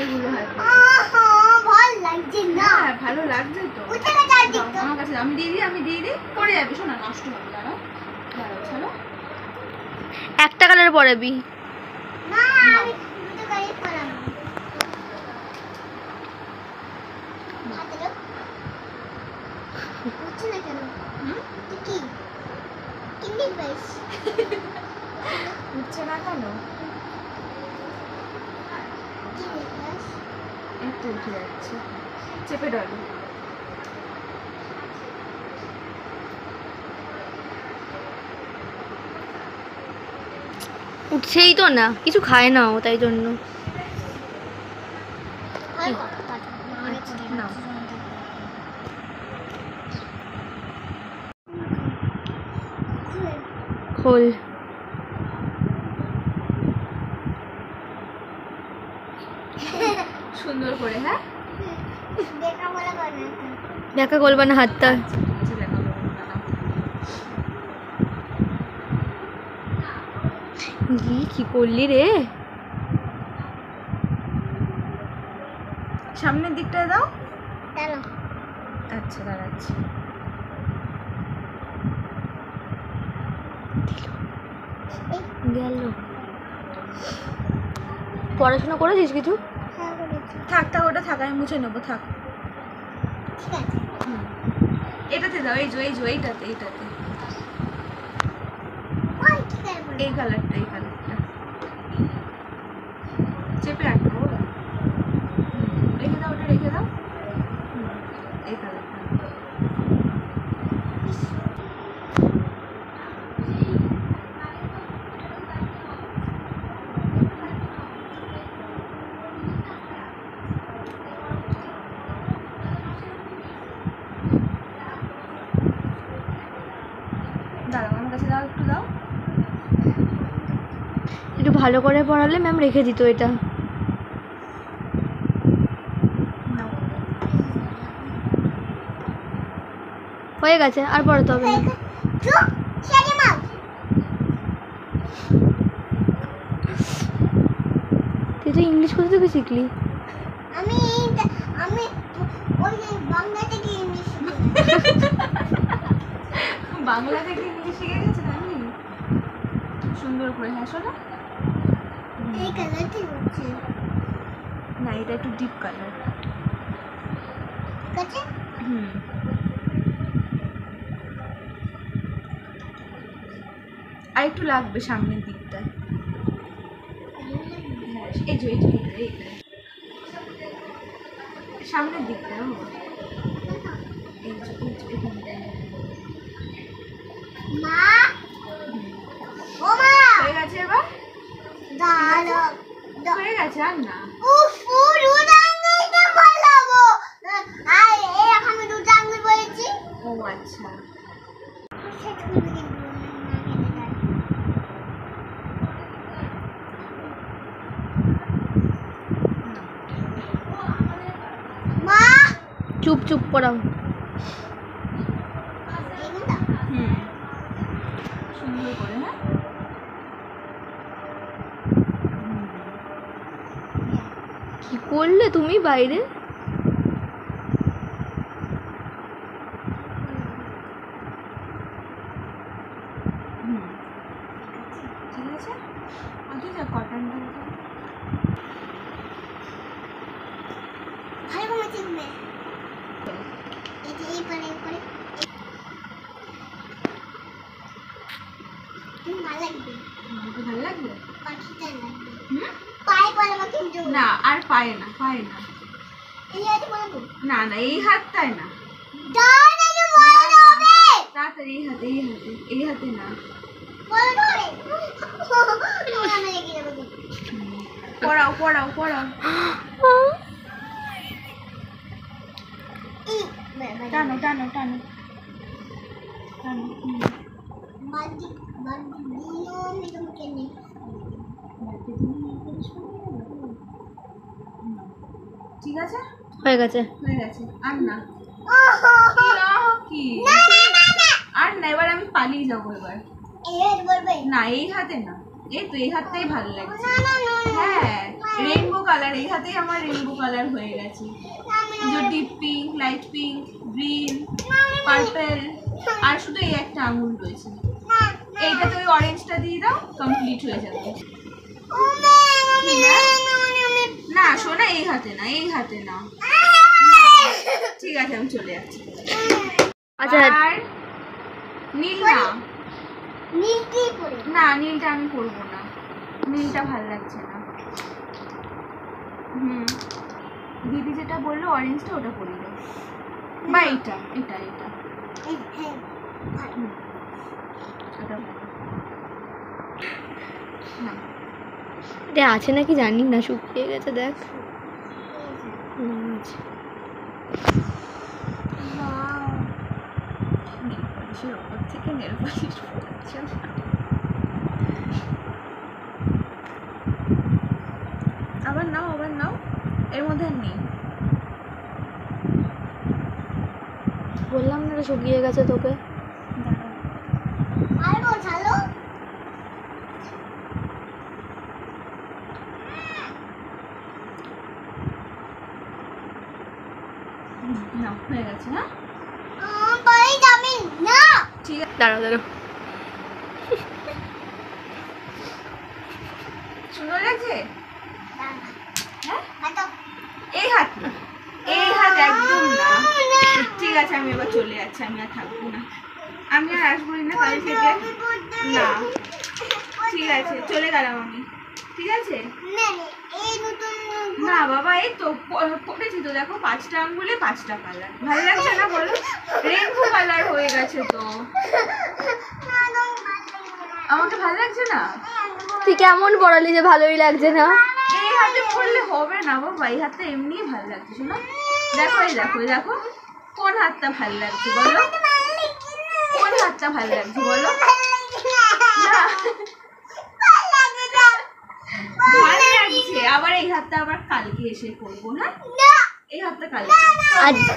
এগুলো হয় ভালো লাগছে না। ভালো লাগছে তো আমার কাছে আমি দিয়ে দিই পরে যাবি শোনা নষ্ট হবে দাঁড়াও ছাড়ো একটা কালার পরাবি না আমি দুটো গাড়ি পরাবো হাতে দাও বুঝছ না কেন কি কিন্ডি বাইস উঠছে না কেন কি বাইস একটু উঠে যাচ্ছে চেপে ধরো উঠছেই তো না কিছু খায় না ও তাই জন্য না খোল সুন্দর করে হ্যাঁ দেখা বলা করে দেখা করবে না হাতটা কি করলি রে সামনের দিকটায় দাও দাঁড়াও আচ্ছা দাঁড়াচ্ছি গেল পড়াশোনা করেছিস কিছু হ্যাঁ করেছি থাক ওটা থাক আমি মুছে নেবো থাক ঠিক আছে এটাতে দাও এই এইটাতে ওই কি করব এই কালারটা চেপে রাখো রেখে দাও ওটা রেখে দাও এই কালারটা দাঁড়াও আমার কাছে দাও একটু দাও একটু ভালো করে পড়ালে ম্যাম রেখে দিত এটা হয়ে গেছে আর পড়াতে হবে না চুপ ছেড়ে মার তুই তো ইংলিশ কোথা থেকে শিখলি আমি ওই বাংলা থেকে ইংলিশ বাংলা থেকে ইংলিশ শিখে গেছেন আমি সুন্দর করে হাসো না এই কালারটি হচ্ছে না এটা একটু ডিপ কালার ঠিক আছে আর একটু লাগবে সামনের দিকটায় এই যে এইটা সামনের দিকটা মা ও মা হয়ে গেছে এবার দাঁড়াও হয়ে গেছে আর না উফ দুটো আঙ্গুল বলাবো আর এই আমি দুটো আঙ্গুল বলেছি ও আচ্ছা মা চুপ চুপ পড়াও সুন্দর করে হ্যাঁ কি করলে তুমি বাইরে ঠিক আছে আগে যা কটনটা ভালো করে চিনবে এই যে এই পারে ভালো লাগবে ভালো লাগবে পাখিটা লাগবে পায়ে পরাবো কিন্তু না আর পায়ে না এই হাতে পরাবো না এই হাতটায় না দাঁড়ানো বড় হবে তাড়াতাড়ি এই হাতে না বড় ধরে না লেগে যাবে পড়াও টানো বাদি দিনো মিটম কেনে ঠিক আছে হয়ে গেছে আর না কি না আর না এবার আমি পালিয়ে যাবো এবার এই বলবে না এই হাতে না এই তো এই হাতটাই ভালো লাগছে। হ্যাঁ রেইনবো কালার, এই হাতেই আমার রেইনবো কালার হয়ে গেছে। যে deep pink, light pink, green, purple, আর শুধু এই একটা আঙুল রয়েছে। এইটাতে ওই অরেঞ্জটা দিয়ে দাও, কমপ্লিট হয়ে যাবে। না শোনা, এই হাতে না, এই হাতে না। ঠিক আছে আমি চলে যাচ্ছি। আচ্ছা আর নীল না, নীলটি পরে না নীলটা আমি করবো না, নীলটা ভালো লাগছে না। দিদি যেটা বললো অরেঞ্জটা, ওটা করি দাও, বা এইটা এটা এটা ওটা ভালো। না এটা আছে নাকি জানি না, শুকিয়ে গেছে দেখ। আছে। নেল পলিশের ওপর থেকে নেল পলিশ পড়ছে না। আবার নাও, আবার নাও, এর মধ্যে আর নেই। বললাম না এটা শুকিয়ে গেছে তোকে। আর বোঝালো না হয়ে গেছে। হ্যাঁ পরে যাবি না। ঠিক আছে, দাঁড়াও দাঁড়াও। সুন্দর লাগছে। হ্যাঁ হাঁটো। এই হাত না, এই হাত একদম না। ঠিক আছে আমি এবার চলে যাচ্ছি, আমি আর থাকবো না, আমি আর আসবো না কাল থেকে। না ঠিক আছে চলে গেলাম আমি। ঠিক আছে এই নতুন না বাবা, এই তো পড়েছি তো, দেখো 5টা আঙ্গুলে 5টা কালার, ভালো লাগছে না বলো? রেইনবো কালার হয়ে গেছে তো, আমাকে ভালো লাগছে না। তুই কেমন পড়ালি যে ভালোই লাগছে না? এই হাতে পড়লে হবে না বাবা, এই হাতটা এমনি ভালো লাগছে। শোনো দেখো, এই দেখো, এই দেখো, কোন হাতটা ভালো লাগছে বলো? কোন হাতটা ভালো লাগছে বলো? না ভালো লাগছে। আবার এই হাতটা আবার কালকে এসে করবো। হ্যাঁ এই হাতটা কালকে। আচ্ছা